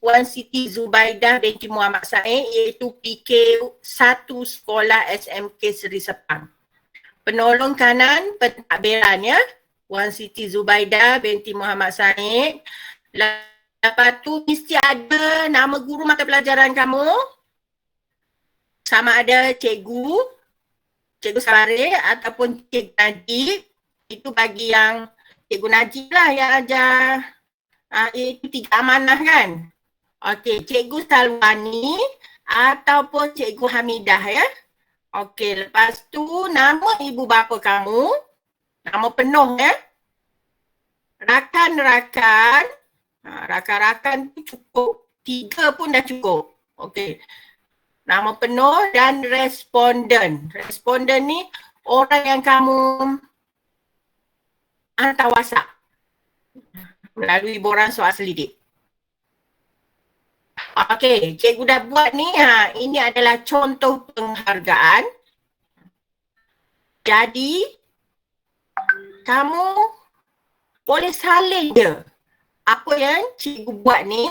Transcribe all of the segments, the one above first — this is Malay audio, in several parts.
Wan Siti Zubaidah binti Muhammad Said iaitu PK1 Sekolah SMK Seri Sepang. Penolong kanan pentadbiran ya, Wan Siti Zubaidah binti Muhammad Said. Lepas tu mesti ada nama guru mata pelajaran kamu. Sama ada cikgu Sarif ataupun Cikgu Najib. Itu bagi yang Cikgu Najib lah yang ajar. Itu 3 amanah kan. Okey, Cikgu Salwani ataupun Cikgu Hamidah ya. Okey, lepas tu nama ibu bapa kamu, nama penuh ya. Rakan-rakan, rakan-rakan tu cukup, 3 pun dah cukup. Okey, nama penuh dan responden. Responden ni orang yang kamu hantar WhatsApp melalui borang soal selidik. Okey, cikgu dah buat ni. Ini adalah contoh penghargaan. Jadi, kamu boleh salin je apa yang cikgu buat ni,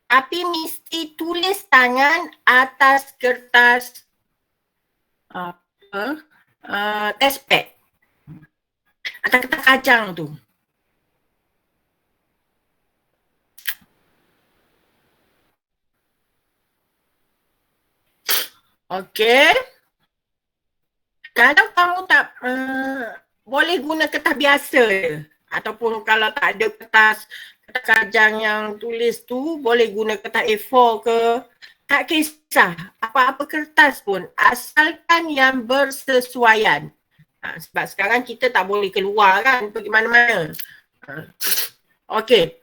tapi mesti tulis tangan atas kertas test pad. Atas kertas kacang tu. Okey. Kalau kamu tak boleh guna kertas biasa je. Ataupun kalau tak ada kertas kajang yang tulis tu, boleh guna kertas A4 ke. Tak kisah. Apa-apa kertas pun. Asalkan yang bersesuaian. Sebab sekarang kita tak boleh keluar kan pergi mana-mana. Okey.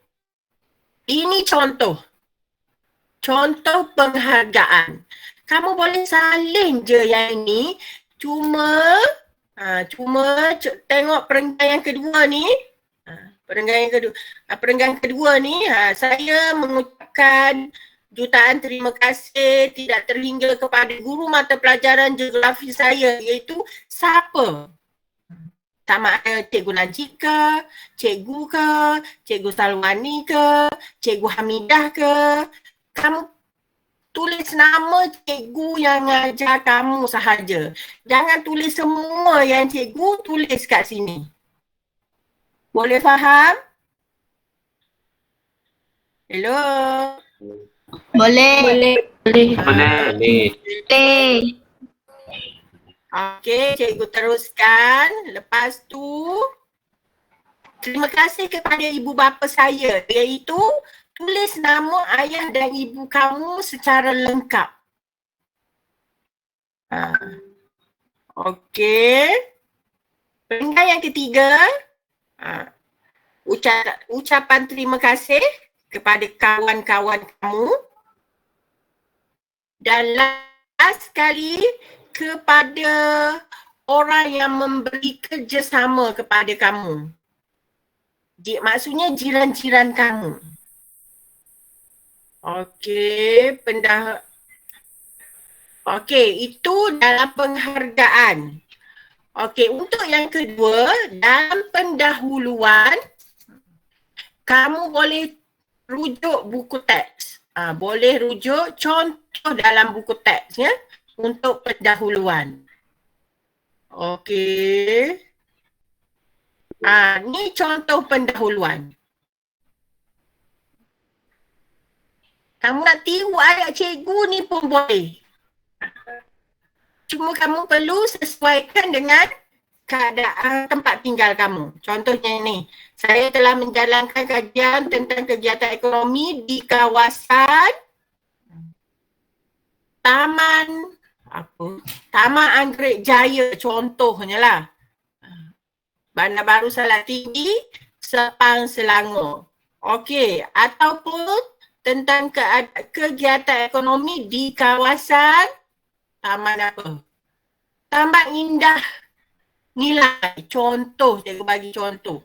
Ini contoh. Contoh penghargaan. Kamu boleh salin je yang ini, cuma tengok perenggan yang kedua ni. Perenggan kedua ni, saya mengucapkan jutaan terima kasih tidak terhingga kepada guru mata pelajaran geografi saya, iaitu siapa? Sama ada Cikgu Najib ke, Cikgu ke, Cikgu Salwani ke, Cikgu Hamidah ke. Kamu tulis nama cikgu yang ngajar kamu sahaja. Jangan tulis semua yang cikgu tulis kat sini. Boleh faham? Hello? Boleh. Okey, cikgu teruskan. Lepas tu, terima kasih kepada ibu bapa saya, iaitu tulis nama ayah dan ibu kamu secara lengkap. Okey. Perenggan yang ketiga, ucapan terima kasih kepada kawan-kawan kamu. Dan last sekali, kepada orang yang memberi kerjasama kepada kamu. Maksudnya jiran-jiran kamu. Okey, itu dalam penghargaan. Okey, untuk yang kedua, dalam pendahuluan, kamu boleh rujuk buku teks. Boleh rujuk contoh dalam buku teks ya, untuk pendahuluan. Okey. Ni contoh pendahuluan. Kamu nak tiru ayat cikgu ni pun boleh. Cuma kamu perlu sesuaikan dengan keadaan tempat tinggal kamu. Contohnya ni, saya telah menjalankan kajian tentang kegiatan ekonomi di kawasan Taman Anggrek Jaya, contohnya lah. Bandar Baru Salaktinggi, Sepang, Selangor. Okey, ataupun tentang kegiatan ekonomi di kawasan taman apa? Taman Indah Nilai. Contoh, cikgu bagi contoh.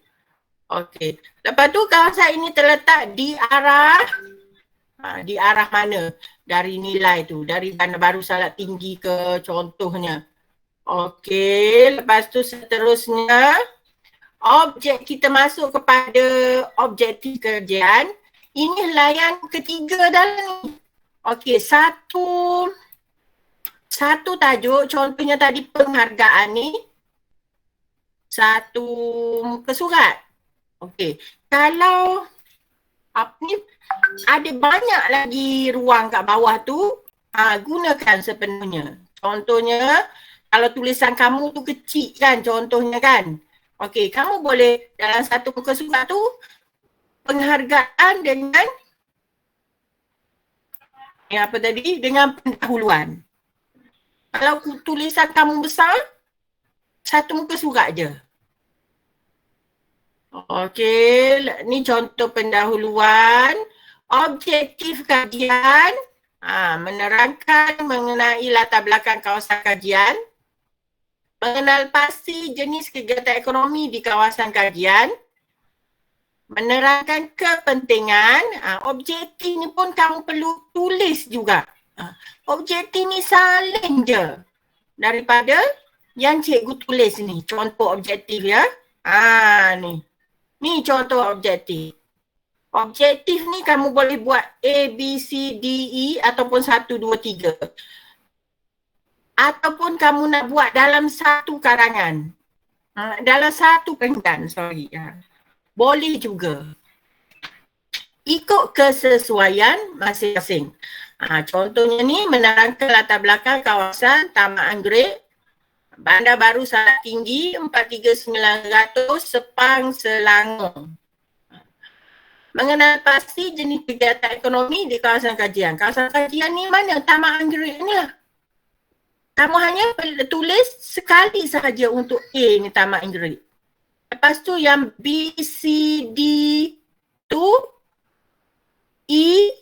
Okey. Lepas tu kawasan ini terletak di arah mana? Dari nilai tu, dari Bandar Baru Salaktinggi ke contohnya. Okey, lepas tu seterusnya objek kita masuk kepada objektif kerjaan. Ini layan ketiga dah ni. Okey, satu tajuk, contohnya tadi penghargaan ni, satu muka surat. Okey, kalau apa ni, ada banyak lagi ruang kat bawah tu, gunakan sepenuhnya. Contohnya, kalau tulisan kamu tu kecil kan, contohnya kan. Okey, kamu boleh dalam satu muka surat tu, penghargaan dengan apa tadi? Dengan pendahuluan. Kalau tulisan kamu besar, satu muka surat je. Okey, ni contoh pendahuluan. Objektif kajian, menerangkan mengenai latar belakang kawasan kajian, mengenal pasti jenis kegiatan ekonomi di kawasan kajian, menerangkan kepentingan. Objektif ni pun kamu perlu tulis juga. Objektif ni salin je daripada yang cikgu tulis ni. Contoh objektif ya. Ni contoh objektif. Objektif ni kamu boleh buat A, B, C, D, E ataupun 1, 2, 3. Ataupun kamu nak buat dalam satu karangan. Dalam satu penggan, sorry. Boleh juga. Ikut kesesuaian masing-masing. Contohnya ni menerangkan latar belakang kawasan Taman Anggrek, Bandar Baru Salak Tinggi 43900 Sepang Selangor. Mengenal pasti jenis kegiatan ekonomi di kawasan kajian. Kawasan kajian ni mana? Taman Anggrek ni lah. Kamu hanya tulis sekali sahaja untuk A ni Taman Anggrek. Lepas tu yang B, C, D tu E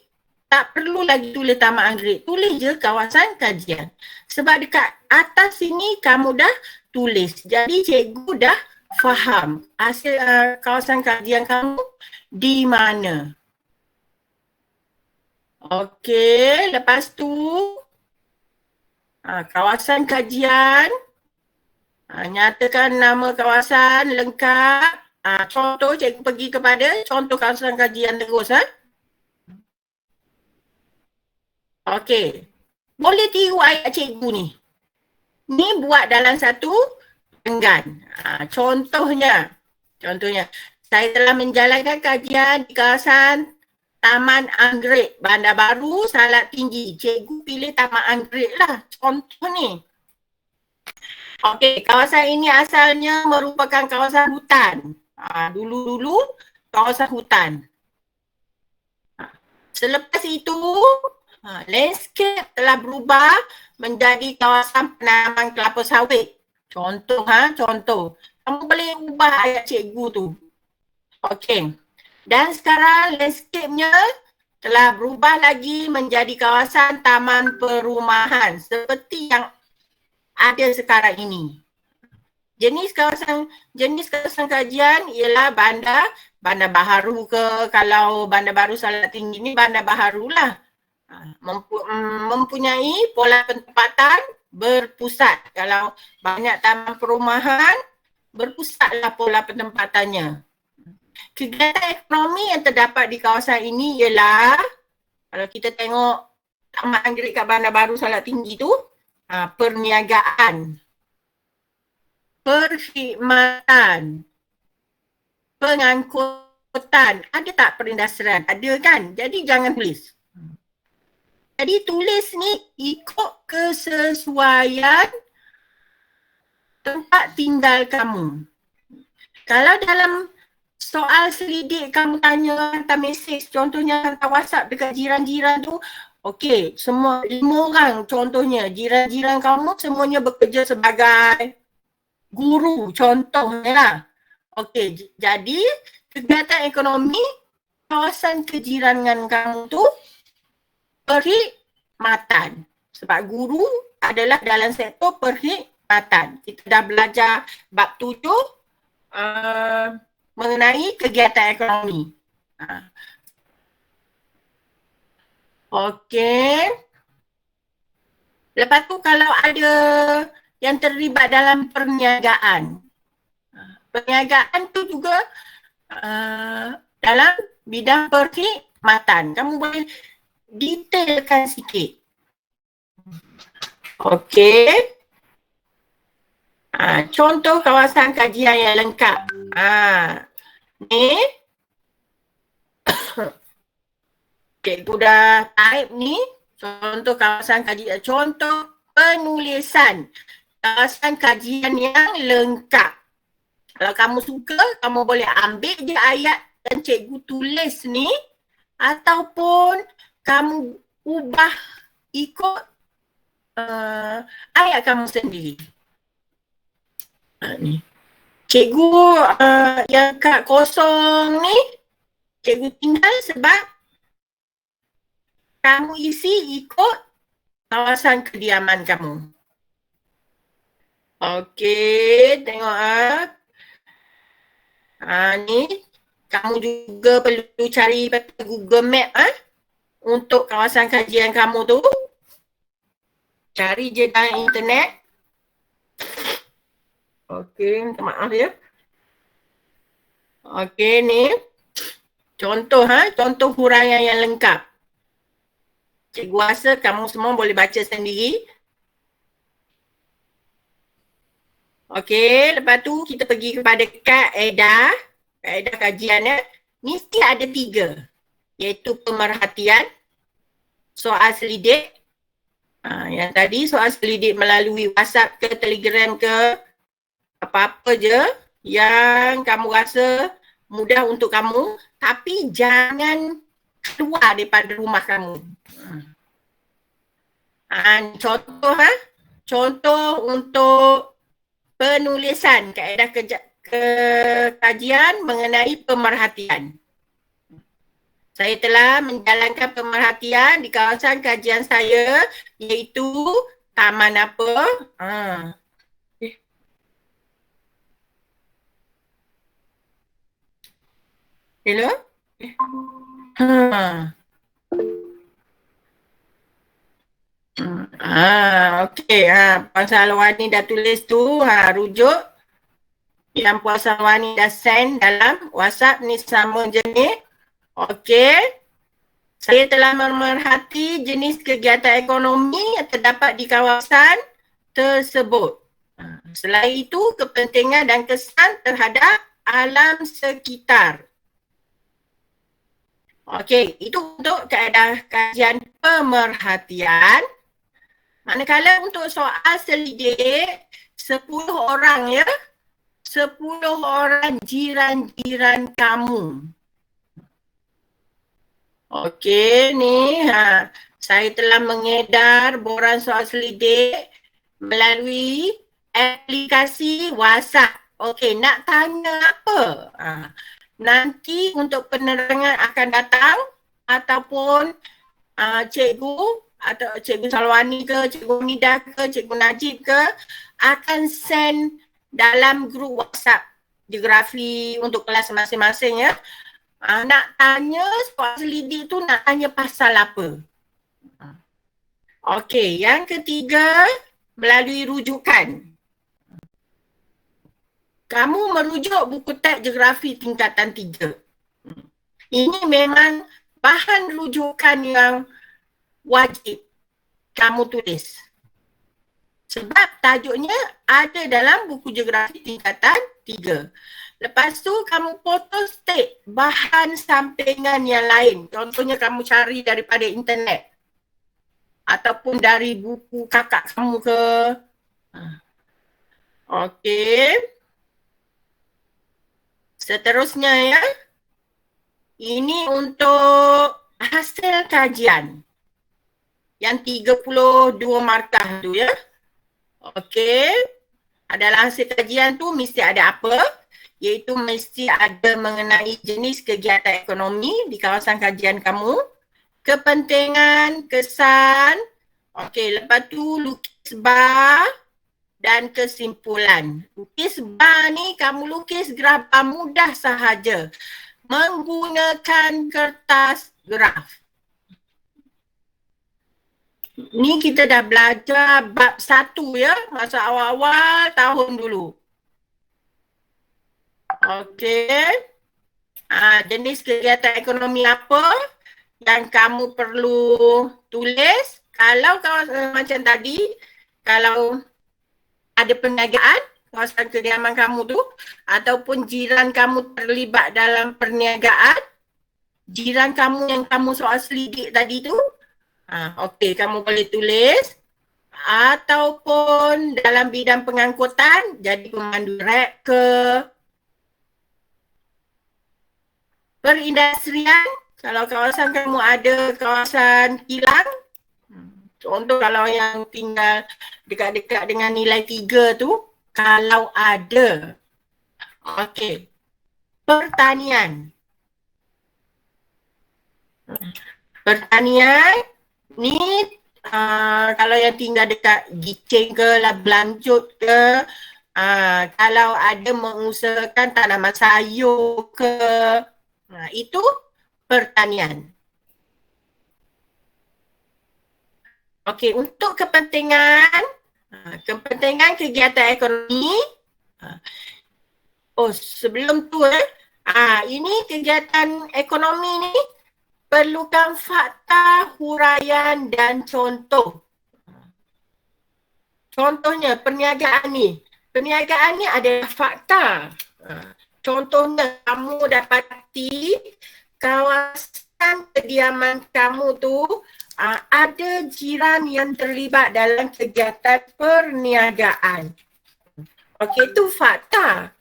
tak perlu lagi tulis Taman Anggrek. Tulis je kawasan kajian. Sebab dekat atas sini kamu dah tulis. Jadi cikgu dah faham hasil kawasan kajian kamu di mana. Okey, lepas tu kawasan kajian. Nyatakan nama kawasan lengkap. Contoh, cikgu pergi kepada contoh kawasan kajian terus. Okey. Boleh tiru ayat cikgu ni. Ni buat dalam satu penggan. Contohnya, saya telah menjalankan kajian di kawasan Taman Anggrek, Bandar Baru, Salak Tinggi. Cikgu pilih Taman Anggrek lah. Contoh ni. Okey, kawasan ini asalnya merupakan kawasan hutan. Dulu-dulu kawasan hutan. Selepas itu, landscape telah berubah menjadi kawasan penanaman kelapa sawit. Contoh. Kamu boleh ubah ayat cikgu tu. Okey. Dan sekarang landscape-nya telah berubah lagi menjadi kawasan taman perumahan seperti yang ada sekarang ini. Jenis kawasan kajian ialah bandar baharu ke, kalau Bandar Baru Salak Tinggi ni bandar baharu lah. Mempunyai pola penempatan berpusat. Kalau banyak taman perumahan, berpusatlah pola penempatannya. Kegiatan ekonomi yang terdapat di kawasan ini ialah, kalau kita tengok Taman Anggrek kat Bandar Baru Salak Tinggi tu, perniagaan, perkhidmatan, pengangkutan. Ada tak perindustrian? Ada kan? Jadi jangan tulis. Jadi tulis ni ikut kesesuaian tempat tinggal kamu. Kalau dalam soal selidik kamu tanya hantar mesej, contohnya hantar WhatsApp dekat jiran-jiran tu, okey, semua 5 orang contohnya, jiran-jiran kamu semuanya bekerja sebagai guru contohnya lah. Okey, jadi kegiatan ekonomi kawasan kejiranan kamu tu perkhidmatan. Sebab guru adalah dalam sektor perkhidmatan. Kita dah belajar bab 7 mengenai kegiatan ekonomi. Okey. Lepas tu kalau ada yang terlibat dalam perniagaan. Perniagaan tu juga dalam bidang perkhidmatan. perkhidmatan. Kamu boleh detailkan sikit. Okey. Contoh kawasan kajian yang lengkap. Ni cikgu dah type ni. Contoh kawasan kajian. Contoh penulisan kawasan kajian yang lengkap. Kalau kamu suka, kamu boleh ambil je ayat yang cikgu tulis ni ataupun kamu ubah ikut ayat kamu sendiri. Ni. Cikgu yang kat kosong ni, cikgu tinggal sebab kamu isi ikut kawasan kediaman kamu. Okey, tengok ni kamu juga perlu cari peta Google Map untuk kawasan kajian kamu tu. Cari je dalam internet. Okey, minta maaf ya. Okey, ni contoh contoh huraian yang lengkap. Cikgu rasa kamu semua boleh baca sendiri. Okey, lepas tu kita pergi kepada kaedah kajian mesti ada 3, iaitu pemerhatian, soal selidik. Yang tadi soal selidik melalui WhatsApp ke Telegram ke apa-apa je yang kamu rasa mudah untuk kamu, tapi jangan keluar daripada rumah kamu. Contoh untuk penulisan kaedah kajian mengenai pemerhatian. Saya telah menjalankan pemerhatian di kawasan kajian saya, iaitu taman apa? Hello? Okey. Puan Salwani dah tulis tu, rujuk yang Puan Salwani dah send dalam WhatsApp ni sama jenis. Okey. Saya telah memerhati jenis kegiatan ekonomi yang terdapat di kawasan tersebut. Selain itu, kepentingan dan kesan terhadap alam sekitar. Okey, itu untuk kaedah kajian pemerhatian. Manakala untuk soal selidik, 10 orang 10 orang jiran-jiran kamu. Okey, ni saya telah mengedar borang soal selidik melalui aplikasi WhatsApp. Okey, nak tanya apa? Nanti untuk penerangan akan datang ataupun cikgu atau Cikgu Salwani ke, Cikgu Midah ke, Cikgu Najib ke akan send dalam grup WhatsApp geografi untuk kelas masing-masing ya. Nak tanya soal selidik tu nak tanya pasal apa? Okey, yang ketiga melalui rujukan. Kamu merujuk buku teks geografi tingkatan 3. Ini memang bahan rujukan yang wajib kamu tulis. Sebab tajuknya ada dalam buku geografi tingkatan 3. Lepas tu kamu photostat bahan sampingan yang lain. Contohnya kamu cari daripada internet. Ataupun dari buku kakak kamu ke. Okey. Seterusnya ya. Ini untuk hasil kajian. Yang 32 markah tu ya. Okey. Adalah hasil kajian tu mesti ada apa? Iaitu mesti ada mengenai jenis kegiatan ekonomi di kawasan kajian kamu. Kepentingan, kesan. Okey, lepas tu lukis bar dan kesimpulan. Lukis bar ni kamu lukis graf mudah sahaja. Menggunakan kertas graf. Ni kita dah belajar bab 1 ya, masa awal-awal tahun dulu. Okey. Jenis kegiatan ekonomi apa? yang kamu perlu tulis, kalau macam tadi, kalau ada perniagaan kawasan kediaman kamu tu ataupun jiran kamu terlibat dalam perniagaan, jiran kamu yang kamu soal selidik tadi tu, okey, kamu boleh tulis. Ataupun dalam bidang pengangkutan, jadi pemandu Grab ke, perindustrian, kalau kawasan kamu ada kawasan kilang, contoh kalau yang tinggal dekat-dekat dengan nilai 3 tu, kalau ada. Okey. Pertanian. Pertanian ni kalau yang tinggal dekat Gicing ke, Belanjut ke, kalau ada mengusahakan tanaman sayur ke, itu pertanian. Okey, untuk kepentingan kegiatan ekonomi, sebelum tu ini kegiatan ekonomi ni perlukan fakta, huraian dan contoh. Contohnya perniagaan ni. Perniagaan ni adalah fakta. Contohnya kamu dapati kawasan kediaman kamu tu ada jiran yang terlibat dalam kegiatan perniagaan. Okey, itu fakta.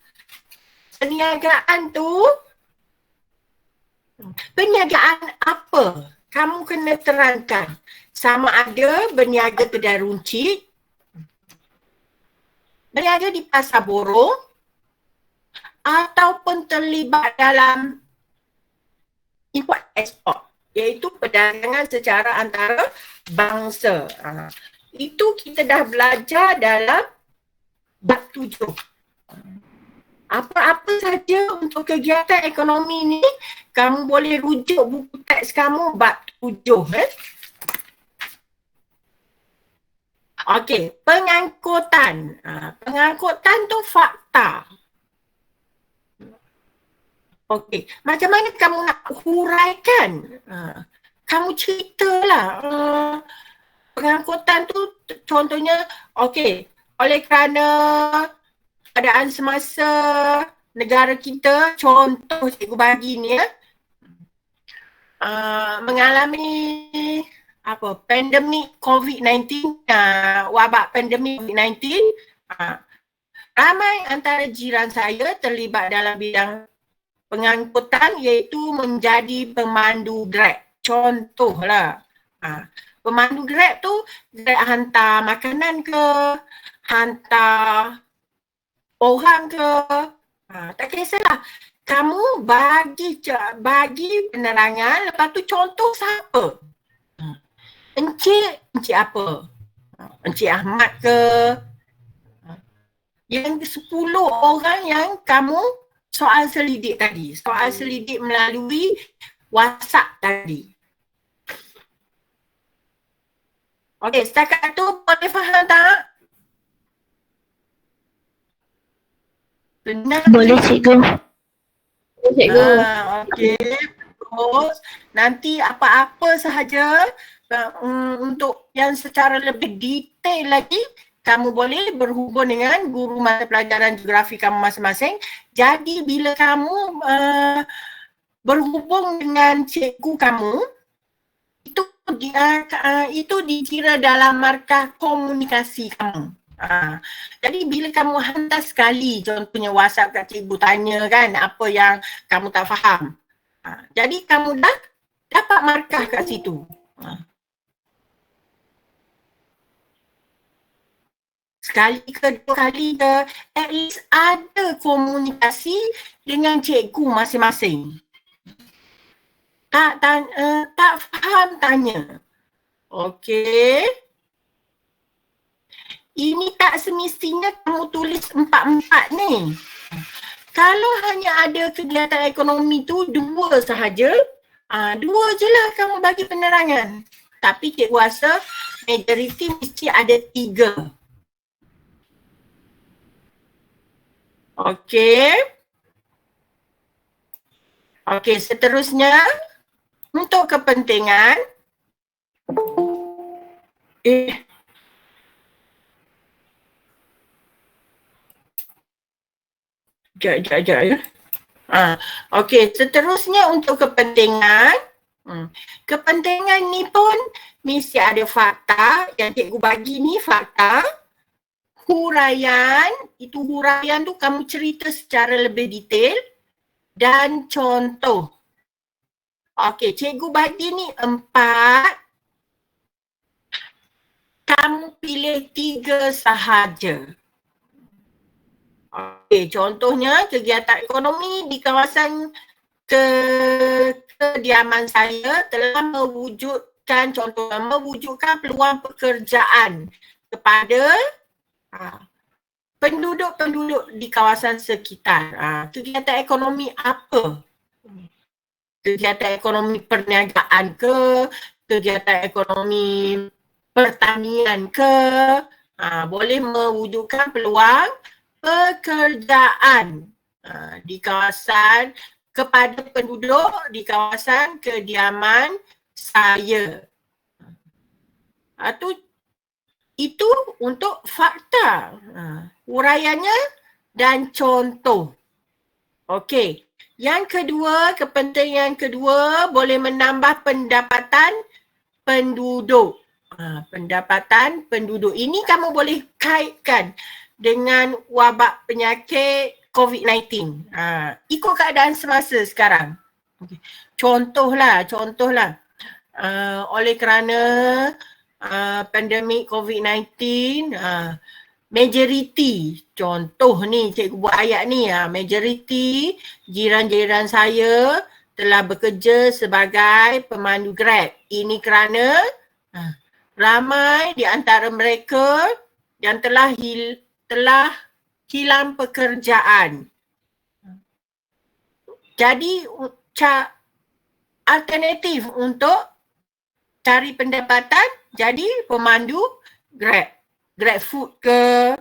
Perniagaan apa? Kamu kena terangkan. Sama ada berniaga kedai runcit, berniaga di pasar borong, ataupun terlibat dalam import ekspor, iaitu perdagangan secara antara bangsa. Itu kita dah belajar dalam bab 7. Apa-apa saja untuk kegiatan ekonomi ni, kamu boleh rujuk buku teks kamu bab 7. Okey, pengangkutan. Pengangkutan tu fakta. Okey, macam mana kamu nak huraikan? Kamu ceritalah. Pengangkutan tu contohnya, okey, oleh kerana keadaan semasa negara kita, contoh cikgu bagi ni mengalami pandemik COVID-19, wabak pandemik COVID-19, ramai antara jiran saya terlibat dalam bidang pengangkutan iaitu menjadi pemandu Grab. Contohlah, pemandu Grab tu Grab hantar makanan ke, hantar orang ke, tak kisahlah. Kamu bagi penerangan, lepas tu contoh siapa? Encik apa? Encik Ahmad ke? Yang 10 orang yang kamu soal selidik tadi. Soal selidik melalui WhatsApp tadi. Okey, setakat tu boleh faham tak? Benar. Boleh cikgu. Okey. Terus nanti apa-apa sahaja untuk yang secara lebih detail lagi, kamu boleh berhubung dengan guru mata pelajaran geografi kamu masing-masing. Jadi bila kamu berhubung dengan cikgu kamu, itu dikira dalam markah komunikasi kamu. Jadi bila kamu hantar sekali, contohnya WhatsApp kat cikgu tanya kan apa yang kamu tak faham. Jadi kamu dah dapat markah kat situ. Sekali ke 2 kali ke, at least ada komunikasi dengan cikgu masing-masing. Tak faham tanya. Okey. Ini tak semestinya kamu tulis 4-4 ni. Kalau hanya ada kegiatan ekonomi tu 2 sahaja, 2 je lah kamu bagi penerangan. Tapi cikgu rasa majoriti mesti ada 3. Okey. Okey, seterusnya untuk kepentingan Sekejap ya. Okey, seterusnya untuk kepentingan. Kepentingan ni pun mesti ada fakta. Yang cikgu bagi ni fakta. Huraian, itu huraian tu kamu cerita secara lebih detail. Dan contoh. Okey, cikgu bagi ni 4. Kamu pilih 3 sahaja. Okey, contohnya kegiatan ekonomi di kawasan kediaman saya telah mewujudkan peluang pekerjaan kepada penduduk-penduduk di kawasan sekitar. Kegiatan ekonomi apa? Kegiatan ekonomi perniagaan ke? Kegiatan ekonomi pertanian ke? Boleh mewujudkan peluang pekerjaan di kawasan kepada penduduk di kawasan kediaman saya. Itu untuk fakta. Uraiannya dan contoh. Okey. Yang kedua, kepentingan kedua boleh menambah pendapatan penduduk. Pendapatan penduduk. Ini kamu boleh kaitkan dengan wabak penyakit COVID-19. Ikut keadaan semasa sekarang. Okay. Contohlah. Oleh kerana pandemik COVID-19, majoriti, contoh ni cikgu buat ayat ni, majoriti jiran-jiran saya telah bekerja sebagai pemandu Grab. Ini kerana ramai di antara mereka yang telah hilang pekerjaan. Jadi alternatif untuk cari pendapatan jadi pemandu Grab food ke.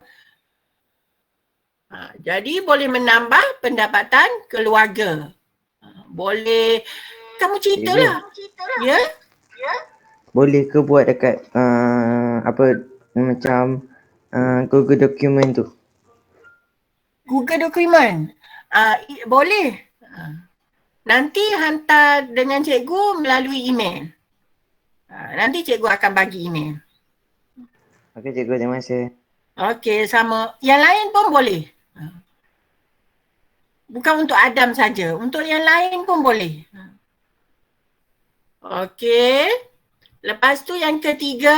Jadi boleh menambah pendapatan keluarga. Boleh, kamu ceritalah. Ya? Boleh ke buat dekat macam Google Document tu? Google Document? Boleh. Nanti hantar dengan cikgu melalui email. Nanti cikgu akan bagi email. Okey cikgu, terima kasih. Okey, sama. Yang lain pun boleh. Bukan untuk Adam saja, untuk yang lain pun boleh. Okey. Lepas tu yang ketiga,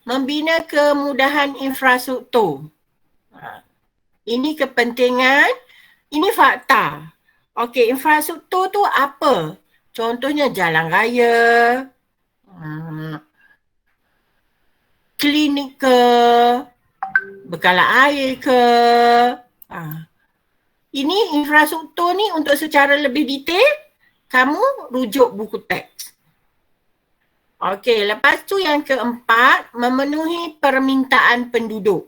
membina kemudahan infrastruktur. Ini kepentingan, ini fakta. Okey, infrastruktur tu apa? Contohnya jalan raya, klinik ke, bekalan air ke. Ini infrastruktur ni untuk secara lebih detail, kamu rujuk buku teks. Okey, lepas tu yang keempat, memenuhi permintaan penduduk.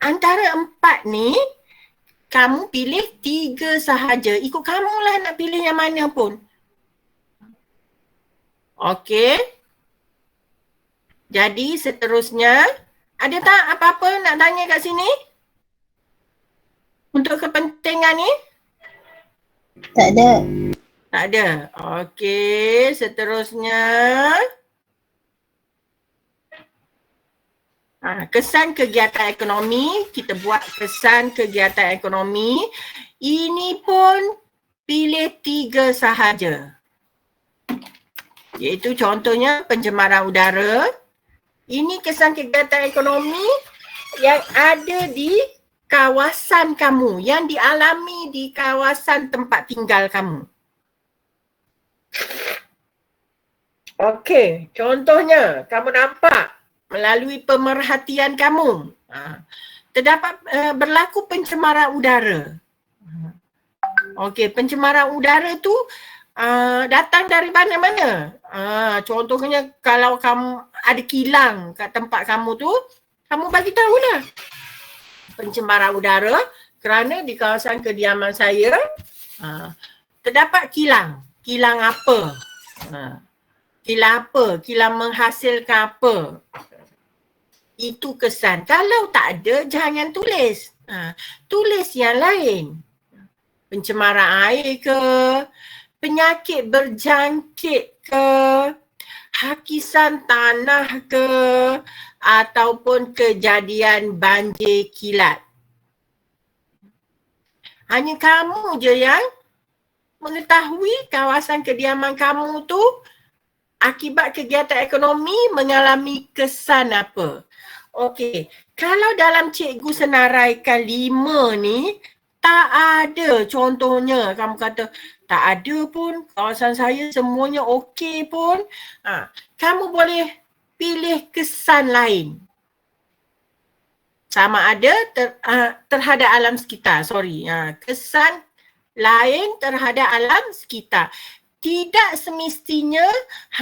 Antara 4 ni, kamu pilih 3 sahaja. Ikut kamulah nak pilih yang mana pun. Okey. Jadi seterusnya, ada tak apa-apa nak tanya kat sini? Untuk kepentingan ni? Tak ada. Tak ada. Okey, seterusnya. Kesan kegiatan ekonomi, kita buat kesan kegiatan ekonomi. Ini pun pilih 3 sahaja. Iaitu contohnya pencemaran udara. Ini kesan kegiatan ekonomi yang ada di kawasan kamu, yang dialami di kawasan tempat tinggal kamu. Okey, contohnya kamu nampak melalui pemerhatian kamu terdapat berlaku pencemaran udara. Okey, pencemaran udara tu datang dari mana-mana. Contohnya kalau kamu ada kilang kat tempat kamu tu, kamu bagi tahulah. Pencemaran udara kerana di kawasan kediaman saya terdapat kilang. kilang apa. Kilang apa, kilang menghasilkan apa. Itu kesan. Kalau tak ada, jangan tulis. Tulis yang lain. Pencemaran air ke, penyakit berjangkit ke, hakisan tanah ke, ataupun kejadian banjir kilat. Hanya kamu je yang mengetahui kawasan kediaman kamu tu akibat kegiatan ekonomi mengalami kesan apa. Okey, kalau dalam cikgu senaraikan 5 ni, tak ada contohnya kamu kata tak ada pun, kawasan saya semuanya okey pun. Kamu boleh pilih kesan lain. Sama ada terhadap alam sekitar, kesan lain terhadap alam sekitar. Tidak semestinya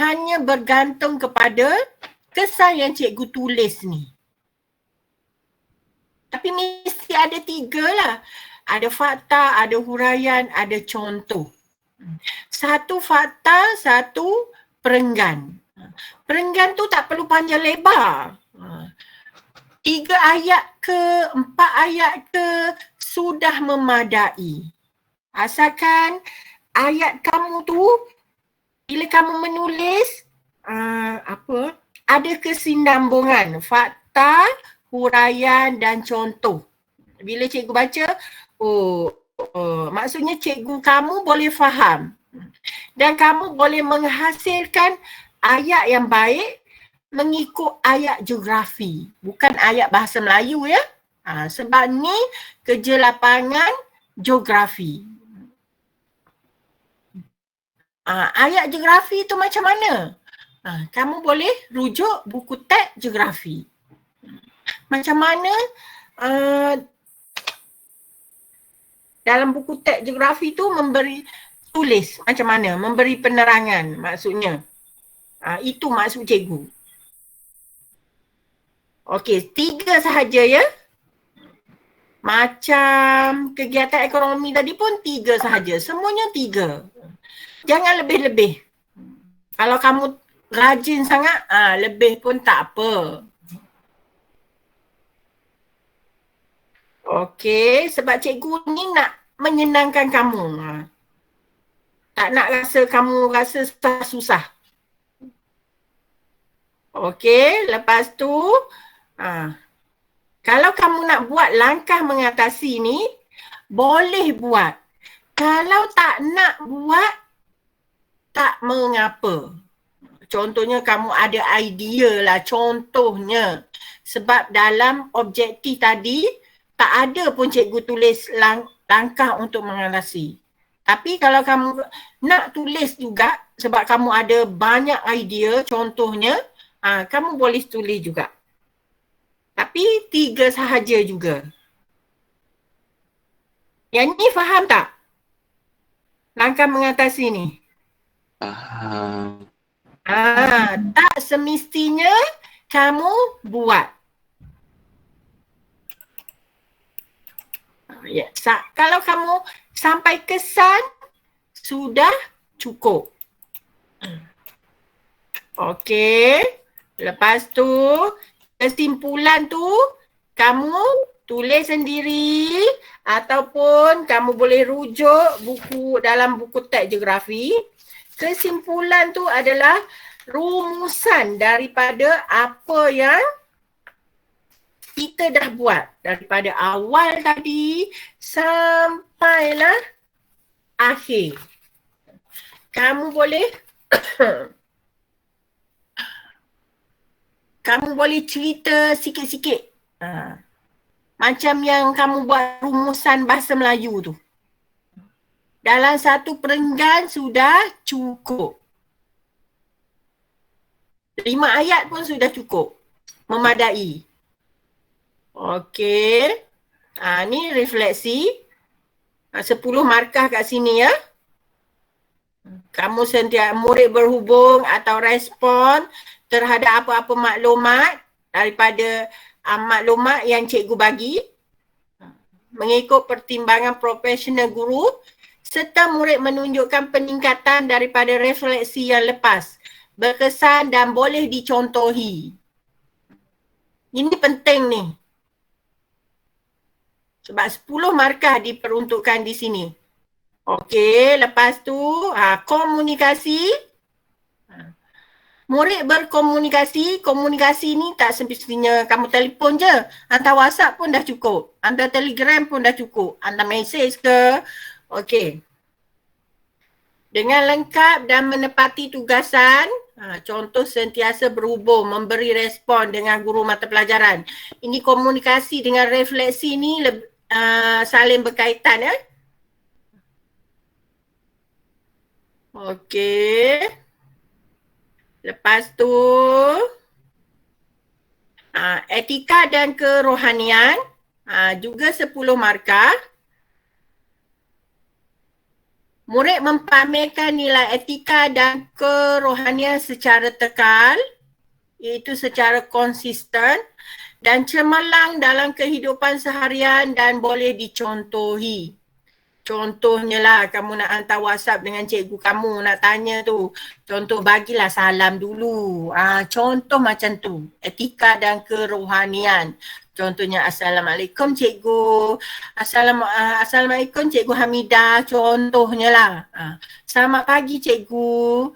hanya bergantung kepada kesan yang cikgu tulis ni. Tapi mesti ada 3 lah. Ada fakta, ada huraian, ada contoh. 1 fakta, 1 perenggan. Perenggan tu tak perlu panjang lebar. 3 ayat ke, 4 ayat ke sudah memadai. Asalkan ayat kamu tu bila kamu menulis ada kesinambungan fakta, huraian dan contoh. Bila cikgu baca, maksudnya cikgu kamu boleh faham dan kamu boleh menghasilkan ayat yang baik mengikut ayat geografi, bukan ayat bahasa Melayu ya. Sebab ni kerja lapangan geografi. Ayat geografi tu macam mana? Kamu boleh rujuk buku teks geografi. Macam mana dalam buku teks geografi tu tulis macam mana, memberi penerangan maksudnya. Itu maksud cikgu. Okey, 3 sahaja ya. Macam kegiatan ekonomi tadi pun 3 sahaja. Semuanya 3. Jangan lebih-lebih. Kalau kamu rajin sangat, lebih pun tak apa. Okey, sebab cikgu ni nak menyenangkan kamu. Tak nak rasa kamu rasa susah. Okey, lepas tu kalau kamu nak buat langkah mengatasi ni, boleh buat. Kalau tak nak buat, tak mengapa. Contohnya kamu ada idea lah, contohnya. Sebab dalam objektif tadi, tak ada pun cikgu tulis langkah untuk mengatasi. Tapi kalau kamu nak tulis juga, sebab kamu ada banyak idea, contohnya, kamu boleh tulis juga. Tapi 3 sahaja juga. Yang ni faham tak? Langkah mengatasi ni. Faham. Tak semestinya kamu buat. Kalau kamu sampai kesan, sudah cukup. Okey. Lepas tu, kesimpulan tu kamu tulis sendiri ataupun kamu boleh rujuk dalam buku teks geografi. Kesimpulan tu adalah rumusan daripada apa yang kita dah buat daripada awal tadi sampailah akhir. Kamu boleh kamu boleh cerita sikit-sikit. Macam yang kamu buat rumusan bahasa Melayu tu. Dalam 1 perenggan sudah cukup. 5 ayat pun sudah cukup. Memadai. Okey. Ni refleksi. 10 markah kat sini ya. Kamu murid berhubung atau respon terhadap apa-apa maklumat daripada maklumat yang cikgu bagi mengikut pertimbangan profesional guru serta murid menunjukkan peningkatan daripada refleksi yang lepas, berkesan dan boleh dicontohi. Ini penting ni. Sebab 10 markah diperuntukkan di sini. Okey, lepas tu komunikasi. Murid berkomunikasi, komunikasi ni tak semestinya kamu telefon je. Hantar WhatsApp pun dah cukup. Hantar Telegram pun dah cukup. Hantar mesej ke. Okey. Dengan lengkap dan menepati tugasan, contoh sentiasa berhubung, memberi respon dengan guru mata pelajaran. Ini komunikasi dengan refleksi ni saling berkaitan ya. Okey. Lepas tu, etika dan kerohanian, juga 10 markah. Murid mempamerkan nilai etika dan kerohanian secara tekal, iaitu secara konsisten dan cemerlang dalam kehidupan seharian dan boleh dicontohi. Contohnya lah kamu nak hantar WhatsApp dengan cikgu kamu nak tanya tu. Contoh bagilah salam dulu. Contoh macam tu. Etika dan kerohanian. Contohnya Assalamualaikum cikgu. Assalamualaikum cikgu Hamidah. Contohnya lah. Selamat pagi cikgu.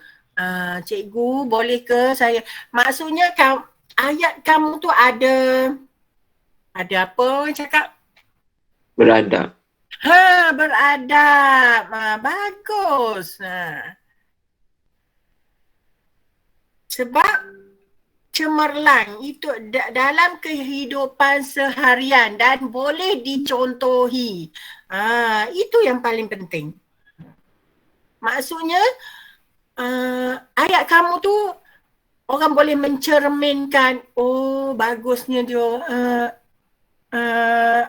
Cikgu boleh ke saya. Maksudnya ayat kamu tu ada apa orang cakap? Beradab. Beradab. Bagus. Sebab cemerlang itu dalam kehidupan seharian dan boleh dicontohi. Itu yang paling penting. Maksudnya ayat kamu tu orang boleh mencerminkan, oh bagusnya dia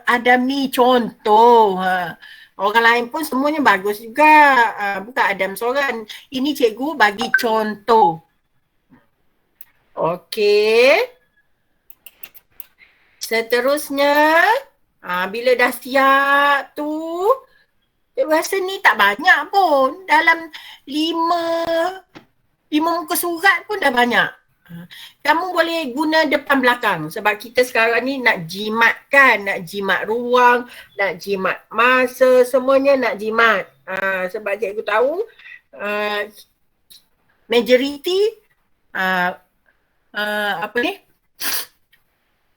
Adam ni contoh. Orang lain pun semuanya bagus juga. Bukan Adam seorang. Ini cikgu bagi contoh. Okey. Seterusnya, bila dah siap tu, cikgu rasa ni tak banyak pun. Dalam 5 muka surat pun dah banyak. Kamu boleh guna depan belakang sebab kita sekarang ni nak jimat kan, nak jimat ruang, nak jimat masa, semuanya nak jimat. Sebab cikgu tahu majoriti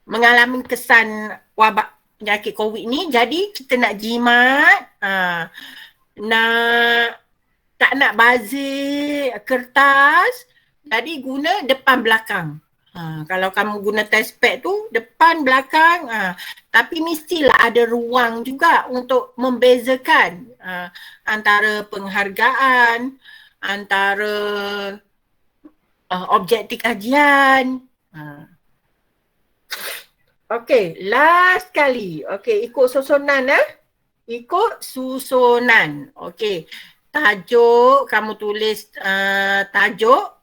mengalami kesan wabak penyakit COVID ni, jadi kita nak jimat, tak nak bazir kertas. Jadi guna depan belakang. Kalau kamu guna test pad tu depan belakang, tapi mestilah ada ruang juga untuk membezakan antara penghargaan, antara objektif kajian. Okey, last kali. Okey, ikut susunan Ikut susunan. Okey. Tajuk, kamu tulis tajuk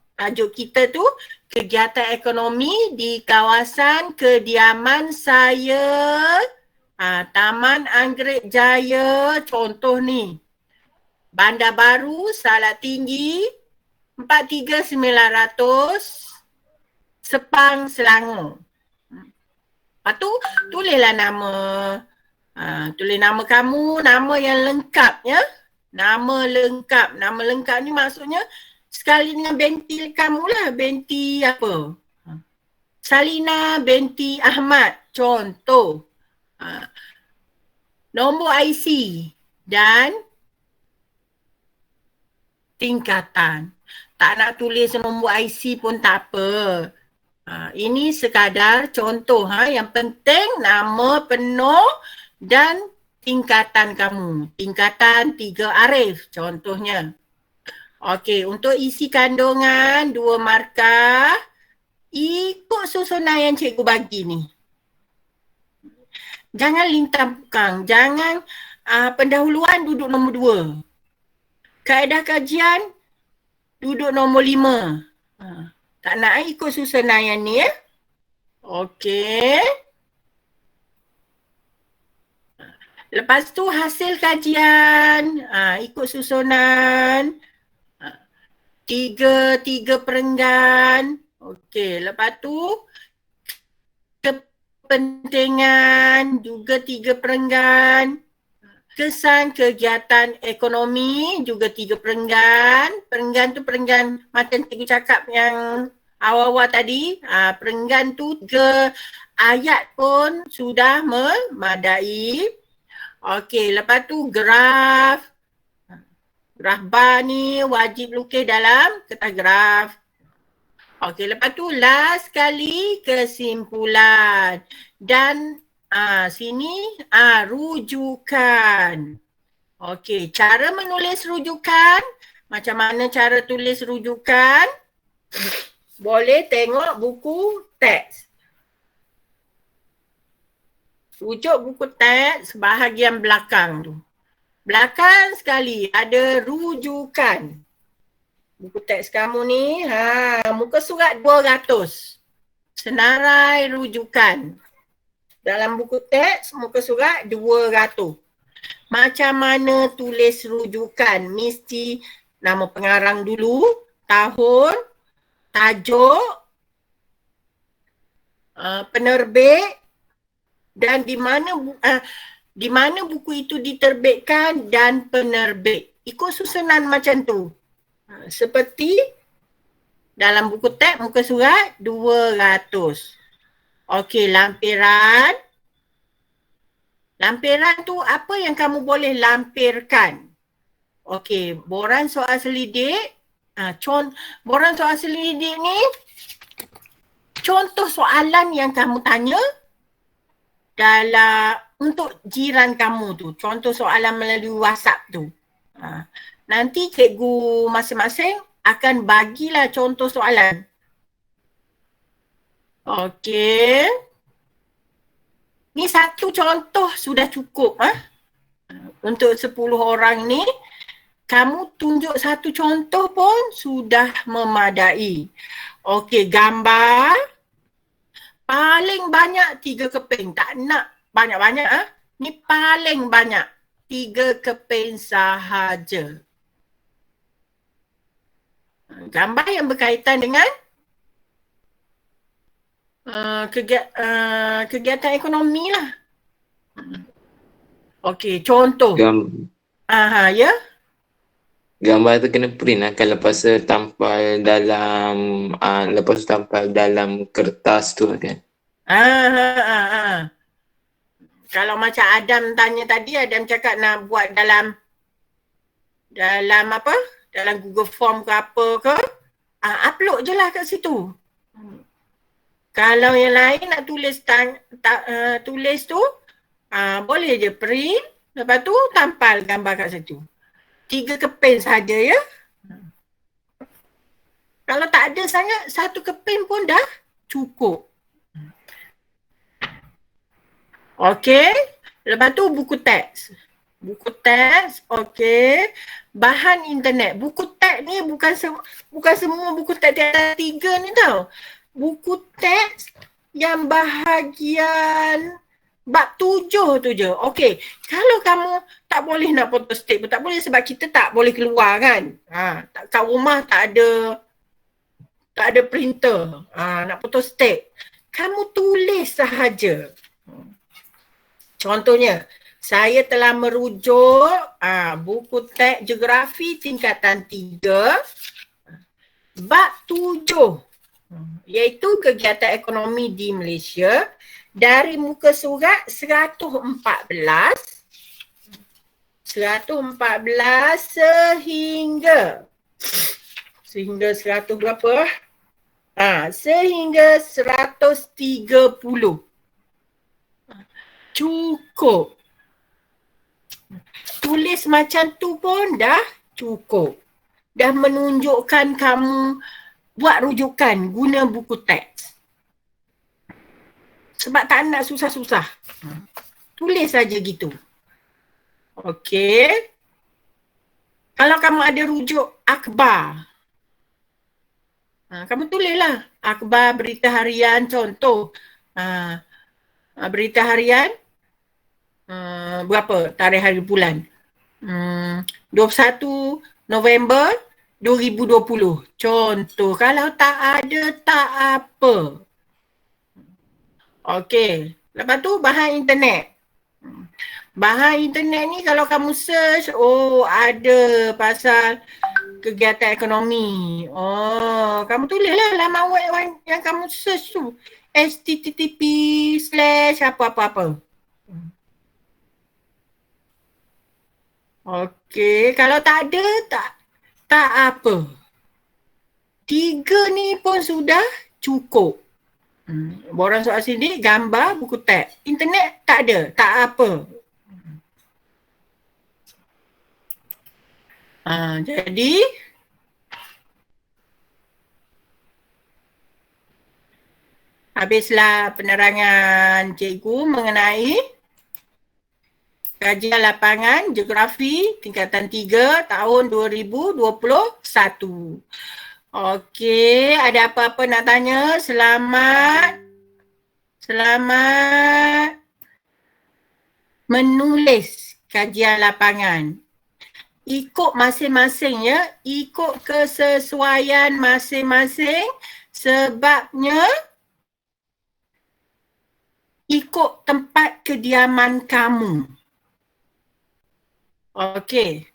kita tu kegiatan ekonomi di kawasan kediaman saya, Taman Anggrek Jaya, contoh ni. Bandar Baru, Salak Tinggi, 43900, Sepang, Selangor. Lepas tu tulislah nama. Tulis nama kamu, nama yang lengkap ya. Nama lengkap. Nama lengkap ni maksudnya sekali dengan binti kamu lah. Binti apa? Salina binti Ahmad. Contoh. Nombor IC dan tingkatan. Tak nak tulis nombor IC pun tak apa. Ini sekadar contoh. Yang penting nama penuh dan tingkatan kamu. Tingkatan 3 Arif contohnya. Okey, untuk isi kandungan 2 markah, ikut susunan yang cikgu bagi ni. Jangan lintang bukang, jangan pendahuluan duduk nombor 2. Kaedah kajian duduk nombor 5. Tak nak ikut susunan yang ni ya. Okey. Lepas tu hasil kajian, ikut susunan, tiga perenggan. Okey, lepas tu kepentingan juga tiga perenggan. Kesan kegiatan ekonomi juga tiga perenggan. Perenggan tu perenggan macam cikgu cakap yang awal-awal tadi. Perenggan tu 3 ayat pun sudah memadai. Okey, lepas tu graf. Graf bar ni wajib lukis dalam kertas graf. Okey, lepas tu last sekali kesimpulan. Dan sini rujukan. Okey, cara menulis rujukan. Macam mana cara tulis rujukan? Boleh tengok buku teks. Rujuk buku teks bahagian belakang tu. Belakang sekali ada rujukan. Buku teks kamu ni, muka surat 200. Senarai rujukan. Dalam buku teks, muka surat 200. Macam mana tulis rujukan? Mesti nama pengarang dulu, tahun, tajuk, penerbit dan di mana buku itu diterbitkan dan penerbit. Ikut susunan macam tu. Seperti dalam buku teks muka surat 200. Okey, lampiran. Lampiran tu apa yang kamu boleh lampirkan? Okey, boran soal selidik. Boran soal selidik ni contoh soalan yang kamu tanya dalam untuk jiran kamu tu. Contoh soalan melalui WhatsApp tu. Nanti cikgu masing-masing akan bagilah contoh soalan. Okey. Ni satu contoh sudah cukup. Untuk 10 orang ni, kamu tunjuk satu contoh pun sudah memadai. Okey, gambar. Paling banyak 3 keping. Tak nak banyak-banyak. Ni paling banyak. 3 keping sahaja. Gambar yang berkaitan dengan kegiatan ekonomi lah. Okey, contoh. Ya? Gambar tu kena print lah kan lepas tu tampal dalam kertas tu kan. Kalau macam Adam tanya tadi, Adam cakap nak buat dalam apa? Dalam Google Form ke apa ke, upload je lah kat situ. Kalau yang lain nak tulis tulis tu, boleh je print, lepas tu tampal gambar kat situ. 3 keping saja ya. Kalau tak ada sangat, 1 keping pun dah cukup. Okey, lepas tu buku teks. Buku teks, okey. Bahan internet. Buku teks ni bukan semua buku teks di atas 3 ni tau. Buku teks yang bahagian bab 7 tu je. Okey, kalau kamu tak boleh nak photostat pun tak boleh sebab kita tak boleh keluar kan. Kat rumah tak ada printer. Nak photostat. Kamu tulis sahaja. Contohnya, saya telah merujuk buku teks geografi tingkatan 3 bab 7 iaitu kegiatan ekonomi di Malaysia dari muka surat 114 sehingga 100 berapa? Sehingga 130. Cukup. Tulis macam tu pun dah cukup. Dah menunjukkan kamu buat rujukan guna buku teks. Sebab tak nak susah-susah. Tulis saja gitu. Okey. Kalau kamu ada rujuk akhbar, kamu tulislah akhbar berita harian contoh. Berita harian berapa tarikh hari bulan? 21 November 2020. Contoh, kalau tak ada tak apa. Okey, lepas tu bahan internet. Bahan internet ni kalau kamu search, ada pasal kegiatan ekonomi. Kamu tulislah laman web yang kamu search tu. http/ apa-apa-apa. Okey, kalau tak ada, tak apa. 3 ni pun sudah cukup. Borang soal sini, gambar, buku teks. Internet tak ada, tak apa. Jadi, habislah penerangan cikgu mengenai kajian lapangan geografi tingkatan 3 tahun 2021. Okey, ada apa-apa nak tanya? Selamat menulis kajian lapangan. Ikut masing-masing ya, ikut kesesuaian masing-masing, sebabnya ikut tempat kediaman kamu. Okey.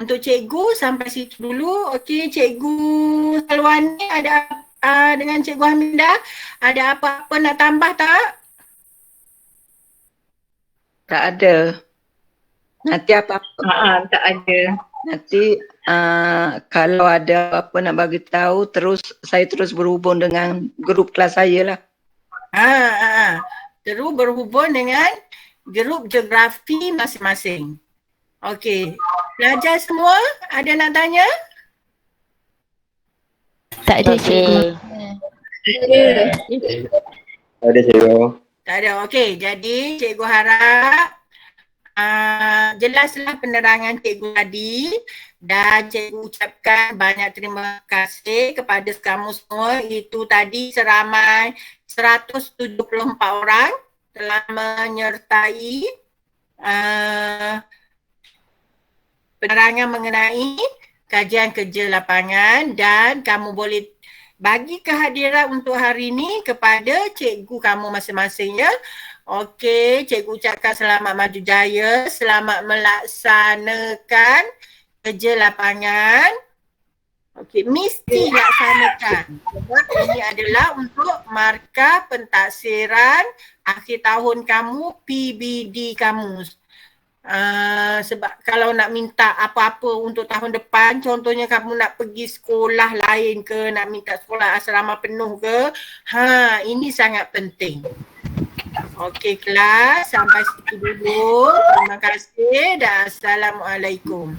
Untuk cikgu sampai situ dulu. Okey, cikgu Salwani ada dengan cikgu Hamidah, ada apa-apa nak tambah tak? Tak ada. Nanti apa-apa. Tak ada. Nanti kalau ada apa-apa nak bagi tahu, saya terus berhubung dengan grup kelas saya lah. Terus berhubung dengan grup geografi masing-masing. Okey. Pelajar semua ada nak tanya? Tak ada cikgu. Ada cikgu. Tak ada. Okey. Jadi cikgu harap jelaslah penerangan cikgu tadi, dan cikgu ucapkan banyak terima kasih kepada kamu semua. Itu tadi seramai 174 orang telah menyertai penerangan mengenai kajian kerja lapangan, dan kamu boleh bagi kehadiran untuk hari ini kepada cikgu kamu masing-masing ya. Okey, cikgu ucapkan selamat maju jaya, selamat melaksanakan kerja lapangan. Okey, mesti laksanakan. Sebab ini adalah untuk markah pentaksiran akhir tahun kamu, PBD kamu. Sebab kalau nak minta apa-apa untuk tahun depan, contohnya kamu nak pergi sekolah lain ke, nak minta sekolah asrama penuh ke, ini sangat penting. Okey kelas, sampai situ dulu. Terima kasih dan Assalamualaikum.